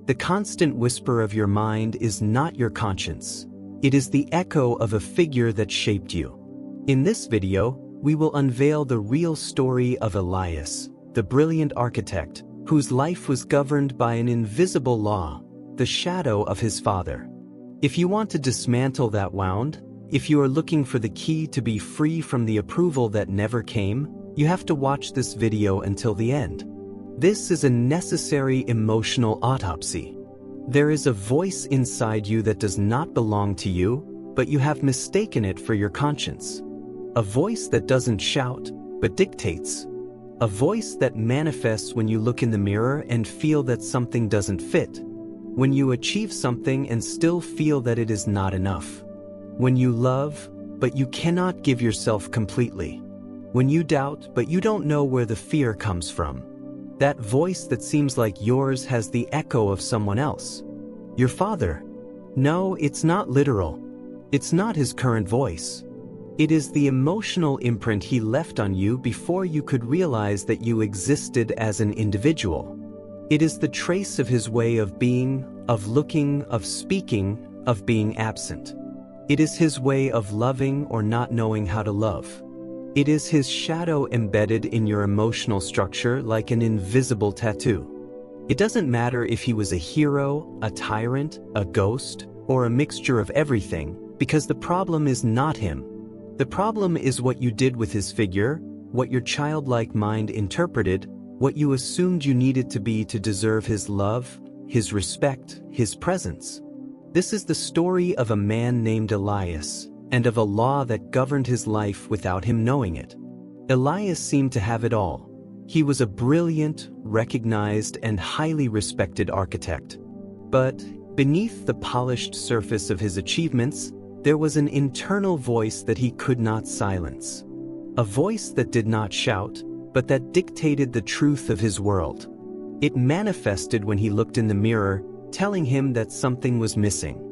The constant whisper of your mind is not your conscience. It is the echo of a figure that shaped you. In this video, we will unveil the real story of Elias, the brilliant architect, whose life was governed by an invisible law, the shadow of his father. If you want to dismantle that wound, if you are looking for the key to be free from the approval that never came, you have to watch this video until the end. This is a necessary emotional autopsy. There is a voice inside you that does not belong to you, but you have mistaken it for your conscience. A voice that doesn't shout, but dictates. A voice that manifests when you look in the mirror and feel that something doesn't fit. When you achieve something and still feel that it is not enough. When you love, but you cannot give yourself completely. When you doubt, but you don't know where the fear comes from. That voice that seems like yours has the echo of someone else. Your father. No, it's not literal. It's not his current voice. It is the emotional imprint he left on you before you could realize that you existed as an individual. It is the trace of his way of being, of looking, of speaking, of being absent. It is his way of loving or not knowing how to love. It is his shadow embedded in your emotional structure like an invisible tattoo. It doesn't matter if he was a hero, a tyrant, a ghost, or a mixture of everything, because the problem is not him. The problem is what you did with his figure, what your childlike mind interpreted, what you assumed you needed to be to deserve his love, his respect, his presence. This is the story of a man named Elias, and of a law that governed his life without him knowing it. Elias seemed to have it all. He was a brilliant, recognized, and highly respected architect. But beneath the polished surface of his achievements, there was an internal voice that he could not silence. A voice that did not shout, but that dictated the truth of his world. It manifested when he looked in the mirror, telling him that something was missing.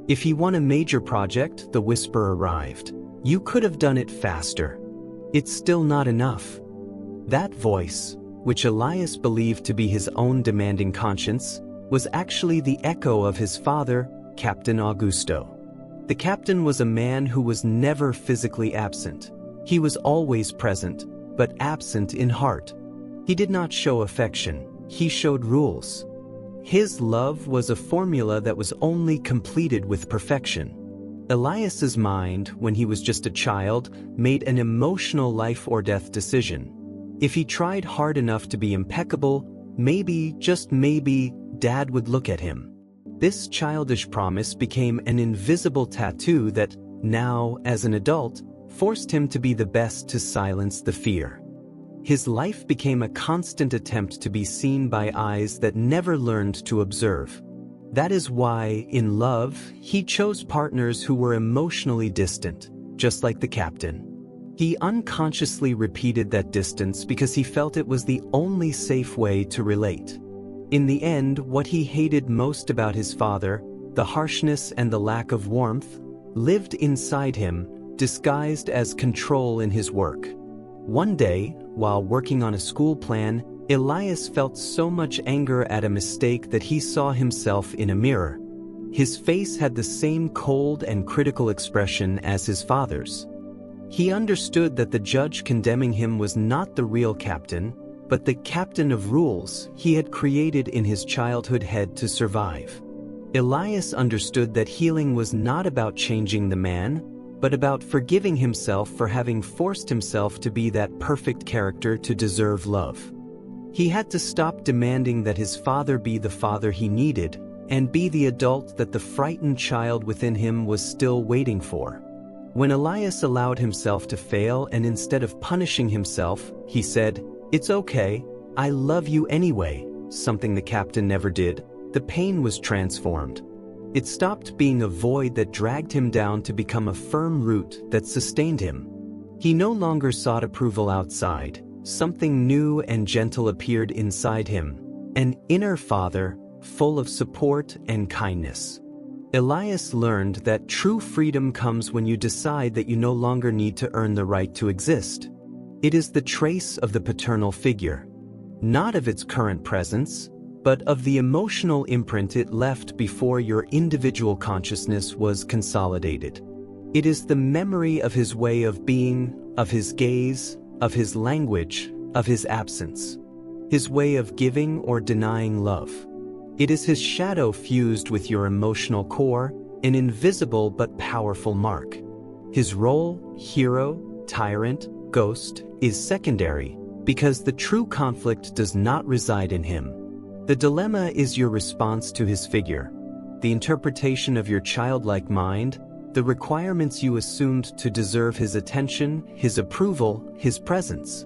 If he won a major project, the whisper arrived. You could have done it faster. It's still not enough. That voice, which Elias believed to be his own demanding conscience, was actually the echo of his father, Captain Augusto. The captain was a man who was never physically absent. He was always present, but absent in heart. He did not show affection, he showed rules. His love was a formula that was only completed with perfection. Elias's mind, when he was just a child, made an emotional life or death decision. If he tried hard enough to be impeccable, maybe, just maybe, Dad would look at him. This childish promise became an invisible tattoo that, now, as an adult, forced him to be the best to silence the fear. His life became a constant attempt to be seen by eyes that never learned to observe. That is why, in love, he chose partners who were emotionally distant, just like the captain. He unconsciously repeated that distance because he felt it was the only safe way to relate. In the end, what he hated most about his father, the harshness and the lack of warmth, lived inside him, disguised as control in his work. One day, while working on a school plan, Elias felt so much anger at a mistake that he saw himself in a mirror. His face had the same cold and critical expression as his father's. He understood that the judge condemning him was not the real captain, but the captain of rules he had created in his childhood head to survive. Elias understood that healing was not about changing the man, but about forgiving himself for having forced himself to be that perfect character to deserve love. He had to stop demanding that his father be the father he needed, and be the adult that the frightened child within him was still waiting for. When Elias allowed himself to fail and instead of punishing himself, he said, "It's okay, I love you anyway," something the captain never did, the pain was transformed. It stopped being a void that dragged him down to become a firm root that sustained him. He no longer sought approval outside. Something new and gentle appeared inside him, an inner father, full of support and kindness. Elias learned that true freedom comes when you decide that you no longer need to earn the right to exist. It is the trace of the paternal figure, not of its current presence, but of the emotional imprint it left before your individual consciousness was consolidated. It is the memory of his way of being, of his gaze, of his language, of his absence. His way of giving or denying love. It is his shadow fused with your emotional core, an invisible but powerful mark. His role, hero, tyrant, ghost, is secondary, because the true conflict does not reside in him. The dilemma is your response to his figure, the interpretation of your childlike mind, the requirements you assumed to deserve his attention, his approval, his presence.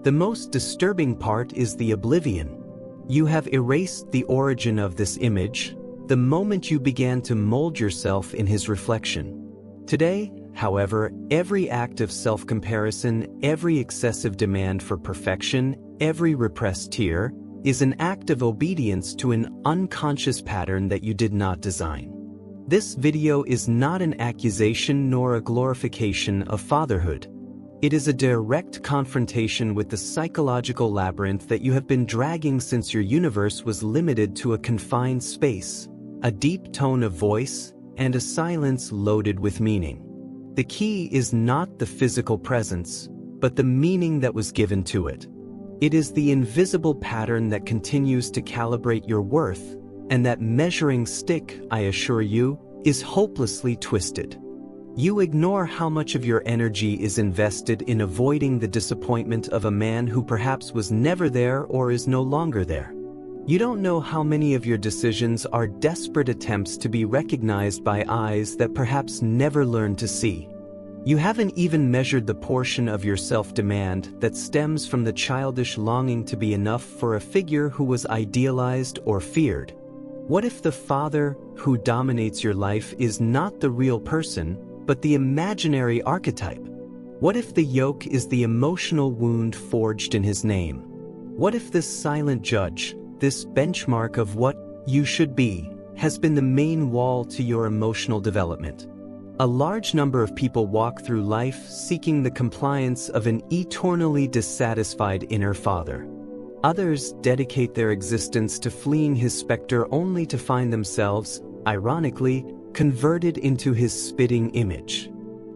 The most disturbing part is the oblivion. You have erased the origin of this image, the moment you began to mold yourself in his reflection. Today, however, every act of self-comparison, every excessive demand for perfection, every repressed tear, is an act of obedience to an unconscious pattern that you did not design. This video is not an accusation nor a glorification of fatherhood. It is a direct confrontation with the psychological labyrinth that you have been dragging since your universe was limited to a confined space, a deep tone of voice, and a silence loaded with meaning. The key is not the physical presence, but the meaning that was given to it. It is the invisible pattern that continues to calibrate your worth, and that measuring stick, I assure you, is hopelessly twisted. You ignore how much of your energy is invested in avoiding the disappointment of a man who perhaps was never there or is no longer there. You don't know how many of your decisions are desperate attempts to be recognized by eyes that perhaps never learned to see. You haven't even measured the portion of your self-demand that stems from the childish longing to be enough for a figure who was idealized or feared. What if the father who dominates your life is not the real person, but the imaginary archetype? What if the yoke is the emotional wound forged in his name? What if this silent judge, this benchmark of what you should be, has been the main wall to your emotional development? A large number of people walk through life seeking the compliance of an eternally dissatisfied inner father. Others dedicate their existence to fleeing his specter only to find themselves, ironically, converted into his spitting image.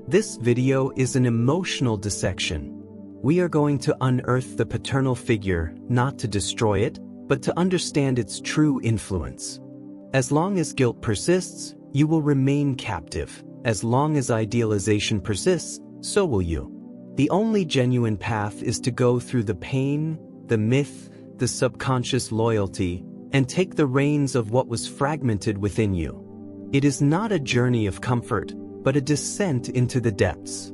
This video is an emotional dissection. We are going to unearth the paternal figure, not to destroy it, but to understand its true influence. As long as guilt persists, you will remain captive. As long as idealization persists, so will you. The only genuine path is to go through the pain, the myth, the subconscious loyalty, and take the reins of what was fragmented within you. It is not a journey of comfort, but a descent into the depths.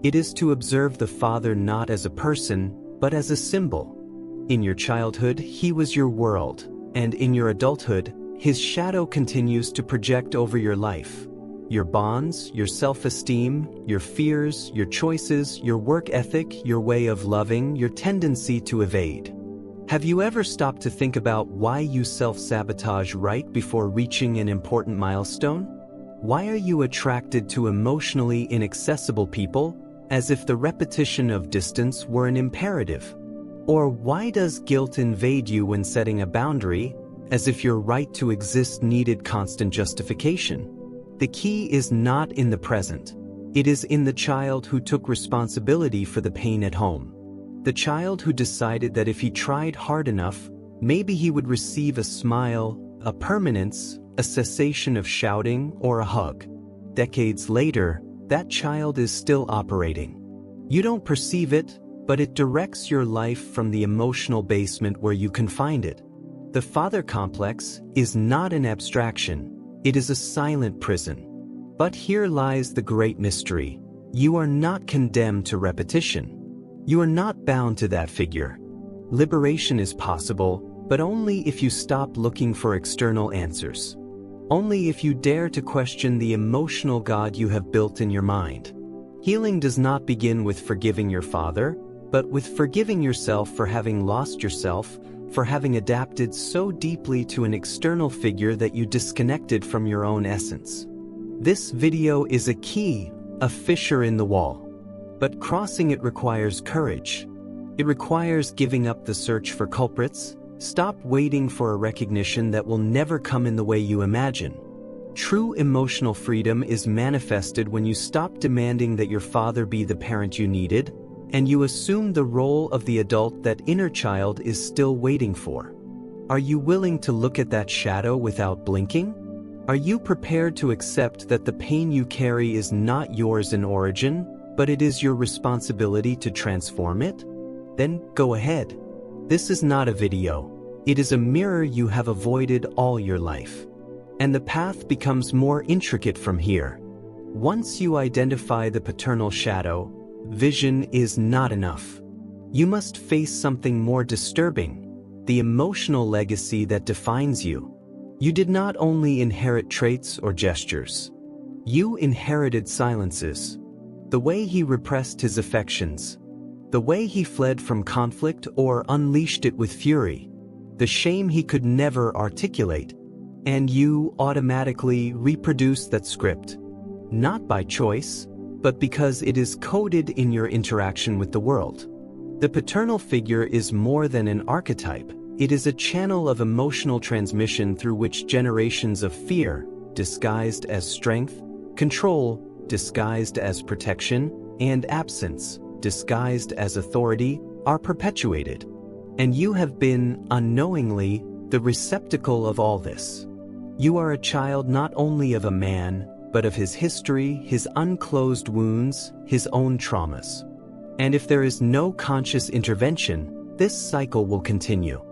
It is to observe the father not as a person, but as a symbol. In your childhood, he was your world, and in your adulthood, his shadow continues to project over your life. Your bonds, your self-esteem, your fears, your choices, your work ethic, your way of loving, your tendency to evade. Have you ever stopped to think about why you self-sabotage right before reaching an important milestone? Why are you attracted to emotionally inaccessible people, as if the repetition of distance were an imperative? Or why does guilt invade you when setting a boundary, as if your right to exist needed constant justification? The key is not in the present. It is in the child who took responsibility for the pain at home. The child who decided that if he tried hard enough, maybe he would receive a smile, a permanence, a cessation of shouting, or a hug. Decades later, that child is still operating. You don't perceive it, but it directs your life from the emotional basement where you can find it. The father complex is not an abstraction. It is a silent prison. But here lies the great mystery. You are not condemned to repetition. You are not bound to that figure. Liberation is possible, but only if you stop looking for external answers. Only if you dare to question the emotional God you have built in your mind. Healing does not begin with forgiving your father, but with forgiving yourself for having lost yourself, for having adapted so deeply to an external figure that you disconnected from your own essence. This video is a key, a fissure in the wall. But crossing it requires courage. It requires giving up the search for culprits, Stop waiting for a recognition that will never come in the way you imagine. True emotional freedom is manifested when you stop demanding that your father be the parent you needed, and you assume the role of the adult that inner child is still waiting for. Are you willing to look at that shadow without blinking? Are you prepared to accept that the pain you carry is not yours in origin, but it is your responsibility to transform it? Then go ahead. This is not a video. It is a mirror you have avoided all your life. And the path becomes more intricate from here. Once you identify the paternal shadow, vision is not enough. You must face something more disturbing, the emotional legacy that defines you. You did not only inherit traits or gestures. You inherited silences. The way he repressed his affections. The way he fled from conflict or unleashed it with fury. The shame he could never articulate. And you automatically reproduce that script. Not by choice, but because it is coded in your interaction with the world. The paternal figure is more than an archetype. It is a channel of emotional transmission through which generations of fear, disguised as strength, control, disguised as protection, and absence, disguised as authority, are perpetuated. And you have been, unknowingly, the receptacle of all this. You are a child not only of a man, but of his history, his unclosed wounds, his own traumas. And if there is no conscious intervention, this cycle will continue.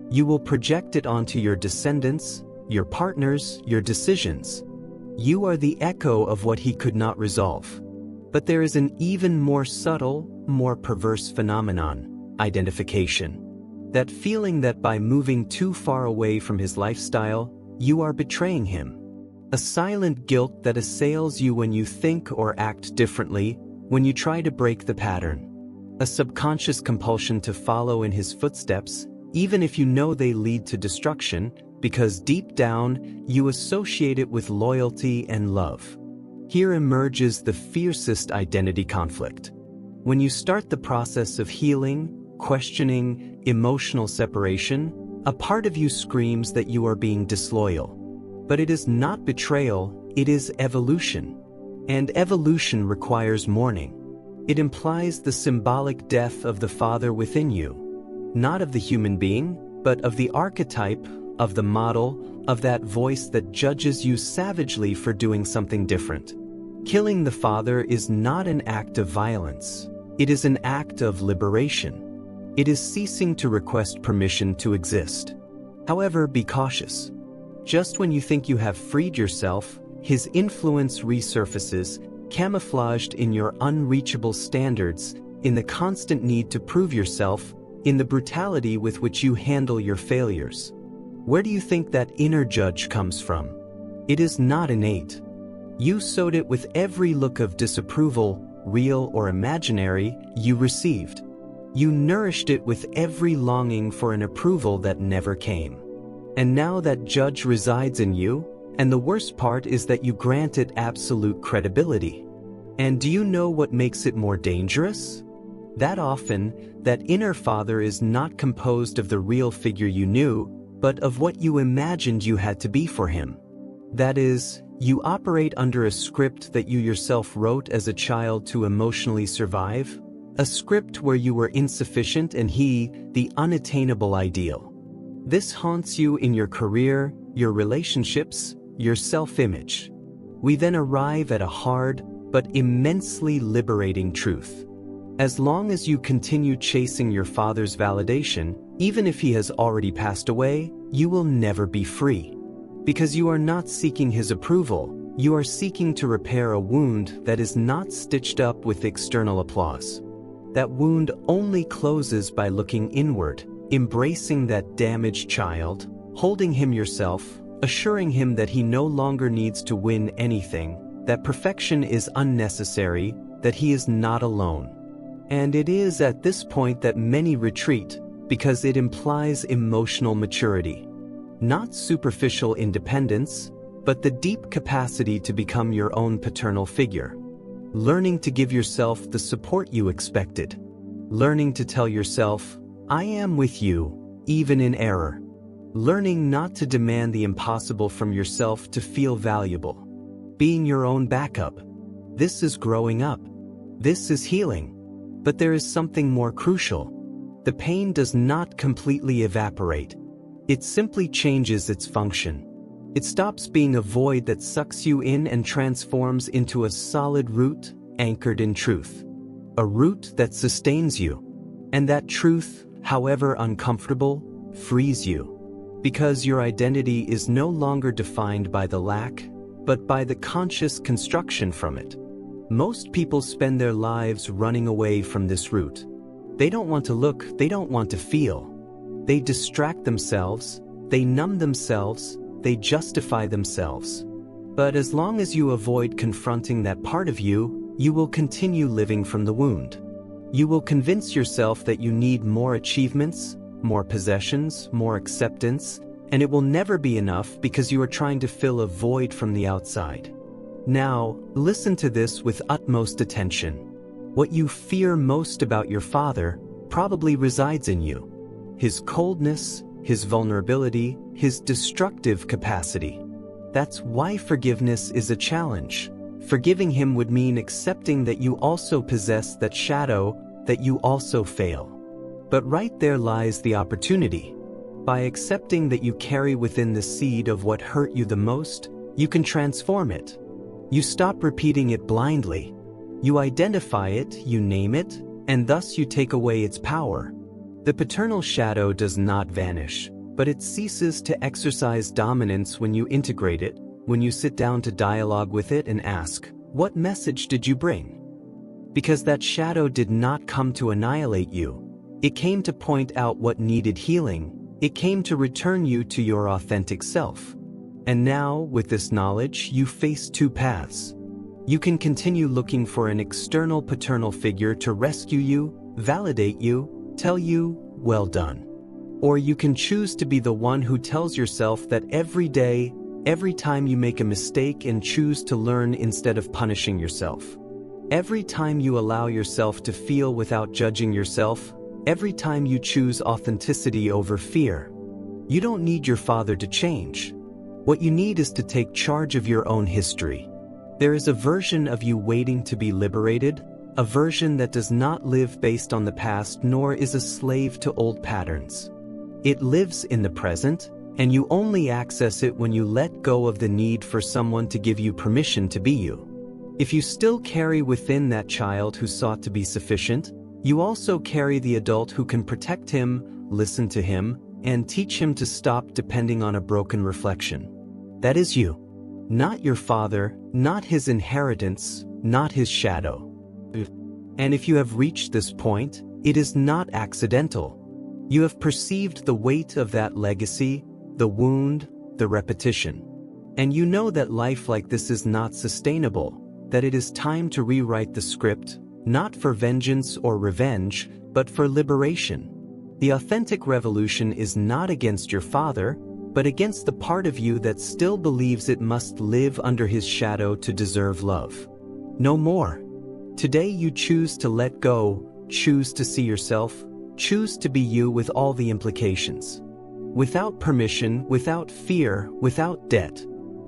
You will project it onto your descendants, your partners, your decisions. You are the echo of what he could not resolve. But there is an even more subtle, more perverse phenomenon: identification. That feeling that by moving too far away from his lifestyle, you are betraying him. A silent guilt that assails you when you think or act differently, when you try to break the pattern. A subconscious compulsion to follow in his footsteps, even if you know they lead to destruction, because deep down, you associate it with loyalty and love. Here emerges the fiercest identity conflict. When you start the process of healing, questioning, emotional separation, a part of you screams that you are being disloyal. But it is not betrayal, it is evolution. And evolution requires mourning. It implies the symbolic death of the father within you. Not of the human being, but of the archetype, of the model, of that voice that judges you savagely for doing something different. Killing the father is not an act of violence. It is an act of liberation. It is ceasing to request permission to exist. However, be cautious. Just when you think you have freed yourself, his influence resurfaces, camouflaged in your unreachable standards, in the constant need to prove yourself, in the brutality with which you handle your failures. Where do you think that inner judge comes from? It is not innate. You sowed it with every look of disapproval, real or imaginary, you received. You nourished it with every longing for an approval that never came. And now that judge resides in you, and the worst part is that you grant it absolute credibility. And do you know what makes it more dangerous? That often, that inner father is not composed of the real figure you knew, but of what you imagined you had to be for him. That is, you operate under a script that you yourself wrote as a child to emotionally survive, a script where you were insufficient and he, the unattainable ideal. This haunts you in your career, your relationships, your self-image. We then arrive at a hard, but immensely liberating truth. As long as you continue chasing your father's validation, even if he has already passed away, you will never be free. Because you are not seeking his approval, you are seeking to repair a wound that is not stitched up with external applause. That wound only closes by looking inward, embracing that damaged child, holding him yourself, assuring him that he no longer needs to win anything, that perfection is unnecessary, that he is not alone. And it is at this point that many retreat, because it implies emotional maturity. Not superficial independence, but the deep capacity to become your own paternal figure. Learning to give yourself the support you expected. Learning to tell yourself, I am with you, even in error. Learning not to demand the impossible from yourself to feel valuable. Being your own backup. This is growing up. This is healing. But there is something more crucial. The pain does not completely evaporate. It simply changes its function. It stops being a void that sucks you in and transforms into a solid root anchored in truth. A root that sustains you. And that truth, however uncomfortable, frees you. Because your identity is no longer defined by the lack, but by the conscious construction from it. Most people spend their lives running away from this root. They don't want to look, they don't want to feel. They distract themselves, they numb themselves, they justify themselves. But as long as you avoid confronting that part of you, you will continue living from the wound. You will convince yourself that you need more achievements, more possessions, more acceptance, and it will never be enough because you are trying to fill a void from the outside. Now, listen to this with utmost attention. What you fear most about your father probably resides in you. His coldness, his vulnerability, his destructive capacity. That's why forgiveness is a challenge. Forgiving him would mean accepting that you also possess that shadow, that you also fail. But right there lies the opportunity. By accepting that you carry within the seed of what hurt you the most, you can transform it. You stop repeating it blindly. You identify it, you name it, and thus you take away its power. The paternal shadow does not vanish, but it ceases to exercise dominance when you integrate it, when you sit down to dialogue with it and ask, what message did you bring? Because that shadow did not come to annihilate you. It came to point out what needed healing. It came to return you to your authentic self. And now, with this knowledge, you face two paths. You can continue looking for an external paternal figure to rescue you, validate you, tell you, well done. Or you can choose to be the one who tells yourself that every day, every time you make a mistake and choose to learn instead of punishing yourself. Every time you allow yourself to feel without judging yourself, every time you choose authenticity over fear. You don't need your father to change. What you need is to take charge of your own history. There is a version of you waiting to be liberated, a version that does not live based on the past nor is a slave to old patterns. It lives in the present, and you only access it when you let go of the need for someone to give you permission to be you. If you still carry within that child who sought to be sufficient, you also carry the adult who can protect him, listen to him, and teach him to stop depending on a broken reflection. That is you. Not your father, not his inheritance, not his shadow. And if you have reached this point, it is not accidental. You have perceived the weight of that legacy, the wound, the repetition. And you know that life like this is not sustainable, that it is time to rewrite the script, not for vengeance or revenge, but for liberation. The authentic revolution is not against your father, but against the part of you that still believes it must live under his shadow to deserve love. No more. Today you choose to let go, choose to see yourself, choose to be you with all the implications. Without permission, without fear, without debt.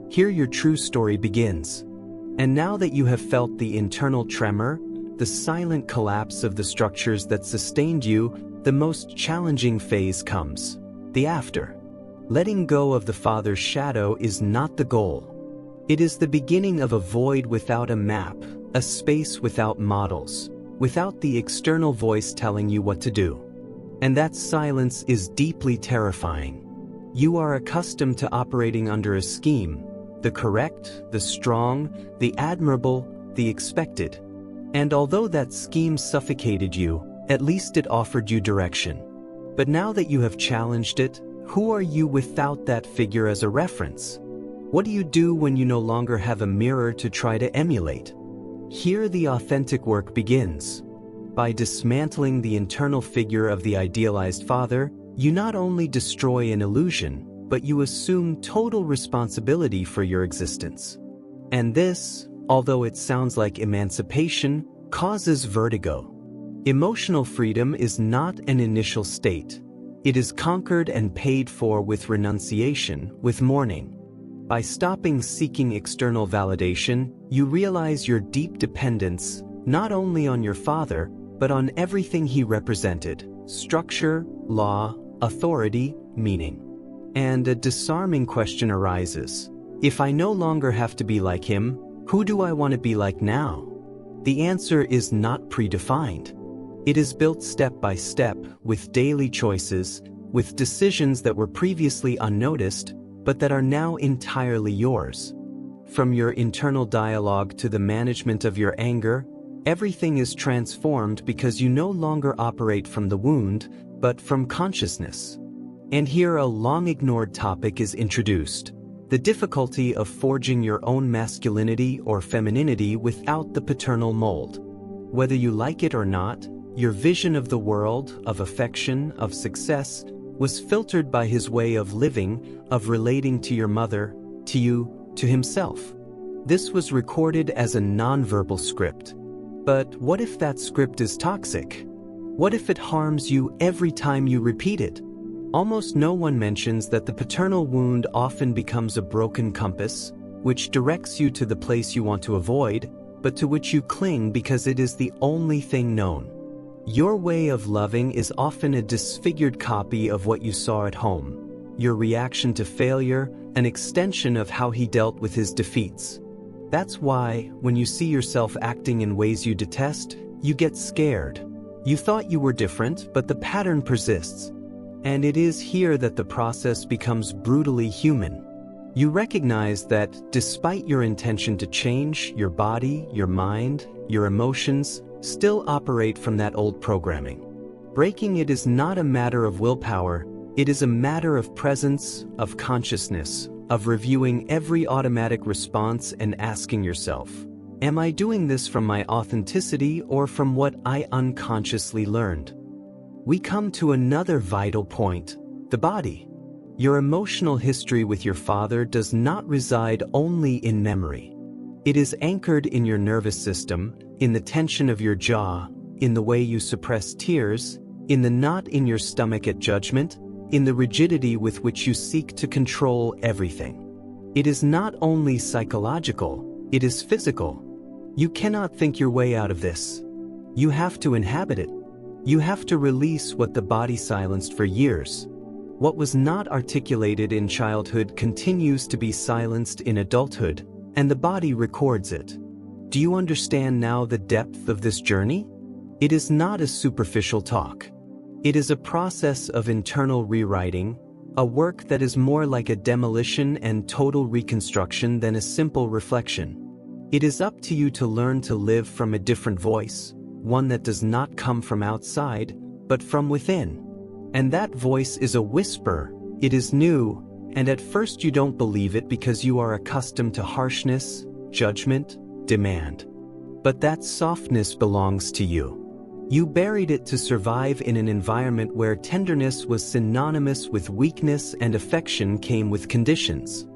Here your true story begins. And now that you have felt the internal tremor, the silent collapse of the structures that sustained you, the most challenging phase comes. The after. Letting go of the father's shadow is not the goal. It is the beginning of a void without a map, a space without models, without the external voice telling you what to do. And that silence is deeply terrifying. You are accustomed to operating under a scheme, the correct, the strong, the admirable, the expected. And although that scheme suffocated you, at least it offered you direction. But now that you have challenged it, who are you without that figure as a reference? What do you do when you no longer have a mirror to try to emulate? Here the authentic work begins. By dismantling the internal figure of the idealized father, you not only destroy an illusion, but you assume total responsibility for your existence. And this, although it sounds like emancipation, causes vertigo. Emotional freedom is not an initial state. It is conquered and paid for with renunciation, with mourning. By stopping seeking external validation, you realize your deep dependence, not only on your father, but on everything he represented: structure, law, authority, meaning. And a disarming question arises. If I no longer have to be like him, who do I want to be like now? The answer is not predefined. It is built step by step, with daily choices, with decisions that were previously unnoticed, but that are now entirely yours. From your internal dialogue to the management of your anger, everything is transformed because you no longer operate from the wound, but from consciousness. And here a long-ignored topic is introduced: the difficulty of forging your own masculinity or femininity without the paternal mold. Whether you like it or not, your vision of the world, of affection, of success, was filtered by his way of living, of relating to your mother, to you, to himself. This was recorded as a nonverbal script. But what if that script is toxic? What if it harms you every time you repeat it? Almost no one mentions that the paternal wound often becomes a broken compass, which directs you to the place you want to avoid, but to which you cling because it is the only thing known. Your way of loving is often a disfigured copy of what you saw at home. Your reaction to failure, an extension of how he dealt with his defeats. That's why, when you see yourself acting in ways you detest, you get scared. You thought you were different, but the pattern persists. And it is here that the process becomes brutally human. You recognize that, despite your intention to change, your body, your mind, your emotions still operate from that old programming. Breaking it is not a matter of willpower, it is a matter of presence, of consciousness, of reviewing every automatic response and asking yourself, am I doing this from my authenticity or from what I unconsciously learned? We come to another vital point: the body. Your emotional history with your father does not reside only in memory. It is anchored in your nervous system, in the tension of your jaw, in the way you suppress tears, in the knot in your stomach at judgment, in the rigidity with which you seek to control everything. It is not only psychological, it is physical. You cannot think your way out of this. You have to inhabit it. You have to release what the body silenced for years. What was not articulated in childhood continues to be silenced in adulthood, and the body records it. Do you understand now the depth of this journey? It is not a superficial talk. It is a process of internal rewriting, a work that is more like a demolition and total reconstruction than a simple reflection. It is up to you to learn to live from a different voice, one that does not come from outside, but from within. And that voice is a whisper, it is new, and at first you don't believe it because you are accustomed to harshness, judgment, demand. But that softness belongs to you. You buried it to survive in an environment where tenderness was synonymous with weakness and affection came with conditions.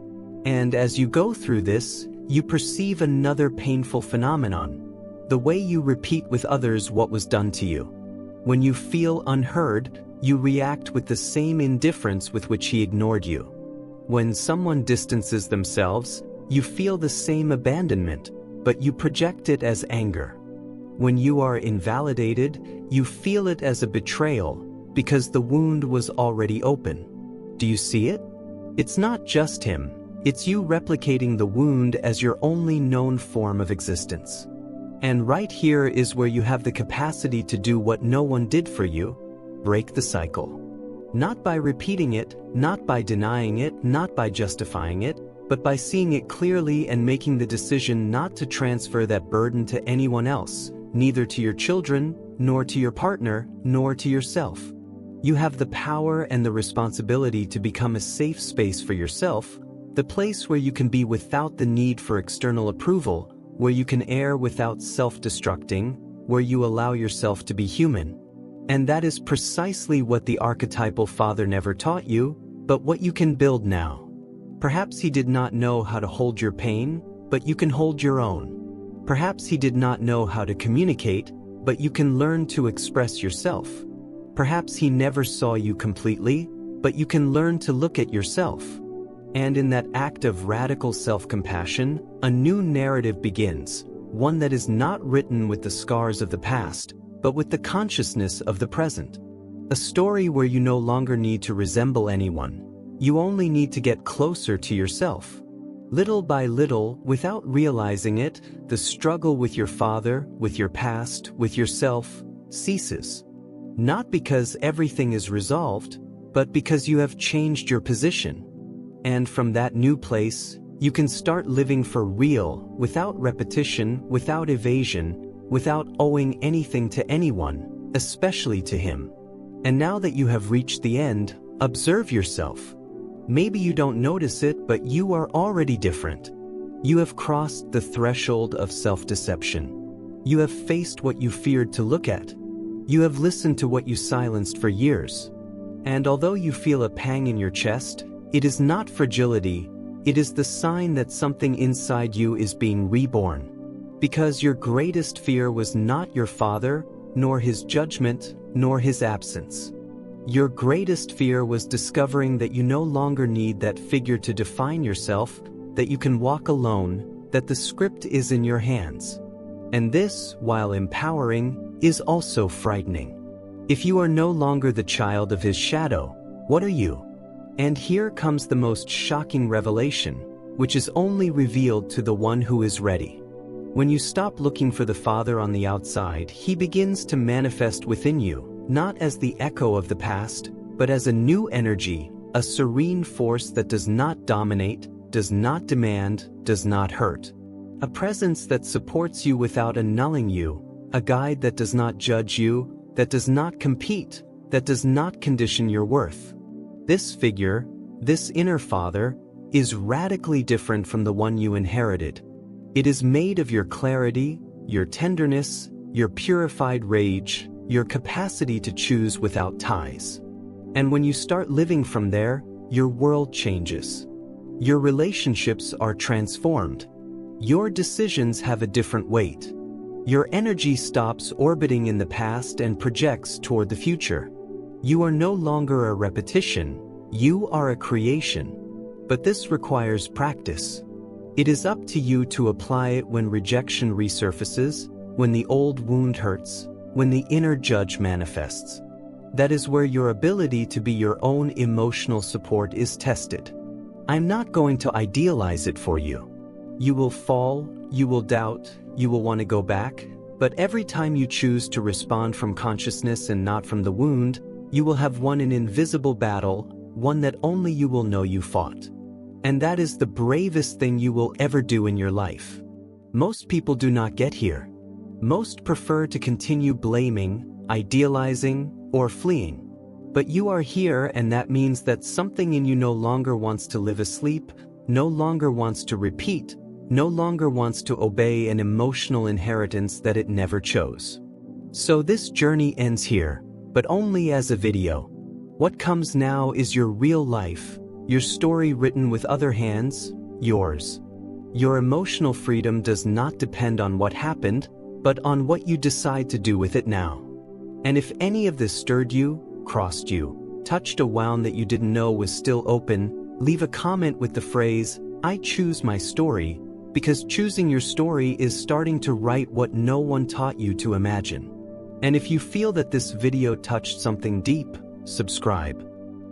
And as you go through this, you perceive another painful phenomenon: the way you repeat with others what was done to you. When you feel unheard, you react with the same indifference with which he ignored you. When someone distances themselves, you feel the same abandonment, but you project it as anger. When you are invalidated, you feel it as a betrayal, because the wound was already open. Do you see it? It's not just him, it's you replicating the wound as your only known form of existence. And right here is where you have the capacity to do what no one did for you: break the cycle. Not by repeating it, not by denying it, not by justifying it, but by seeing it clearly and making the decision not to transfer that burden to anyone else, neither to your children, nor to your partner, nor to yourself. You have the power and the responsibility to become a safe space for yourself, the place where you can be without the need for external approval, where you can err without self-destructing, where you allow yourself to be human. And that is precisely what the archetypal father never taught you, but what you can build now. Perhaps he did not know how to hold your pain, but you can hold your own. Perhaps he did not know how to communicate, but you can learn to express yourself. Perhaps he never saw you completely, but you can learn to look at yourself. And in that act of radical self-compassion, a new narrative begins, one that is not written with the scars of the past, but with the consciousness of the present. A story where you no longer need to resemble anyone. You only need to get closer to yourself. Little by little, without realizing it, the struggle with your father, with your past, with yourself, ceases. Not because everything is resolved, but because you have changed your position. And from that new place, you can start living for real, without repetition, without evasion, without owing anything to anyone, especially to him. And now that you have reached the end, observe yourself. Maybe you don't notice it, but you are already different. You have crossed the threshold of self-deception. You have faced what you feared to look at. You have listened to what you silenced for years. And although you feel a pang in your chest, it is not fragility, it is the sign that something inside you is being reborn. Because your greatest fear was not your father, nor his judgment, nor his absence. Your greatest fear was discovering that you no longer need that figure to define yourself, that you can walk alone, that the script is in your hands. And this, while empowering, is also frightening. If you are no longer the child of his shadow, what are you? And here comes the most shocking revelation, which is only revealed to the one who is ready. When you stop looking for the Father on the outside, he begins to manifest within you, not as the echo of the past, but as a new energy, a serene force that does not dominate, does not demand, does not hurt. A presence that supports you without annulling you, a guide that does not judge you, that does not compete, that does not condition your worth. This figure, this inner father, is radically different from the one you inherited. It is made of your clarity, your tenderness, your purified rage, your capacity to choose without ties. And when you start living from there, your world changes. Your relationships are transformed. Your decisions have a different weight. Your energy stops orbiting in the past and projects toward the future. You are no longer a repetition, you are a creation. But this requires practice. It is up to you to apply it when rejection resurfaces, when the old wound hurts, when the inner judge manifests. That is where your ability to be your own emotional support is tested. I'm not going to idealize it for you. You will fall, you will doubt, you will want to go back, but every time you choose to respond from consciousness and not from the wound, you will have won an invisible battle, one that only you will know you fought. And that is the bravest thing you will ever do in your life. Most people do not get here. Most prefer to continue blaming, idealizing, or fleeing. But you are here, and that means that something in you no longer wants to live asleep, no longer wants to repeat, no longer wants to obey an emotional inheritance that it never chose. So this journey ends here, but only as a video. What comes now is your real life, your story written with other hands, yours. Your emotional freedom does not depend on what happened, but on what you decide to do with it now. And if any of this stirred you, crossed you, touched a wound that you didn't know was still open, leave a comment with the phrase, "I choose my story," because choosing your story is starting to write what no one taught you to imagine. And if you feel that this video touched something deep, subscribe.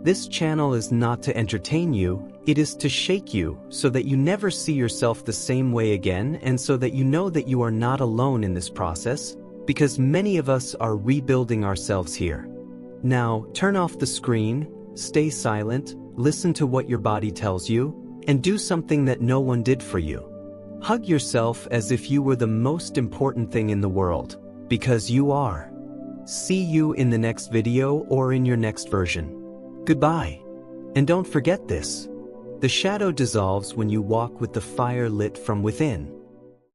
This channel is not to entertain you, it is to shake you so that you never see yourself the same way again, and so that you know that you are not alone in this process, because many of us are rebuilding ourselves here. Now, turn off the screen, stay silent, listen to what your body tells you, and do something that no one did for you. Hug yourself as if you were the most important thing in the world, because you are. See you in the next video or in your next version. Goodbye. And don't forget this. The shadow dissolves when you walk with the fire lit from within.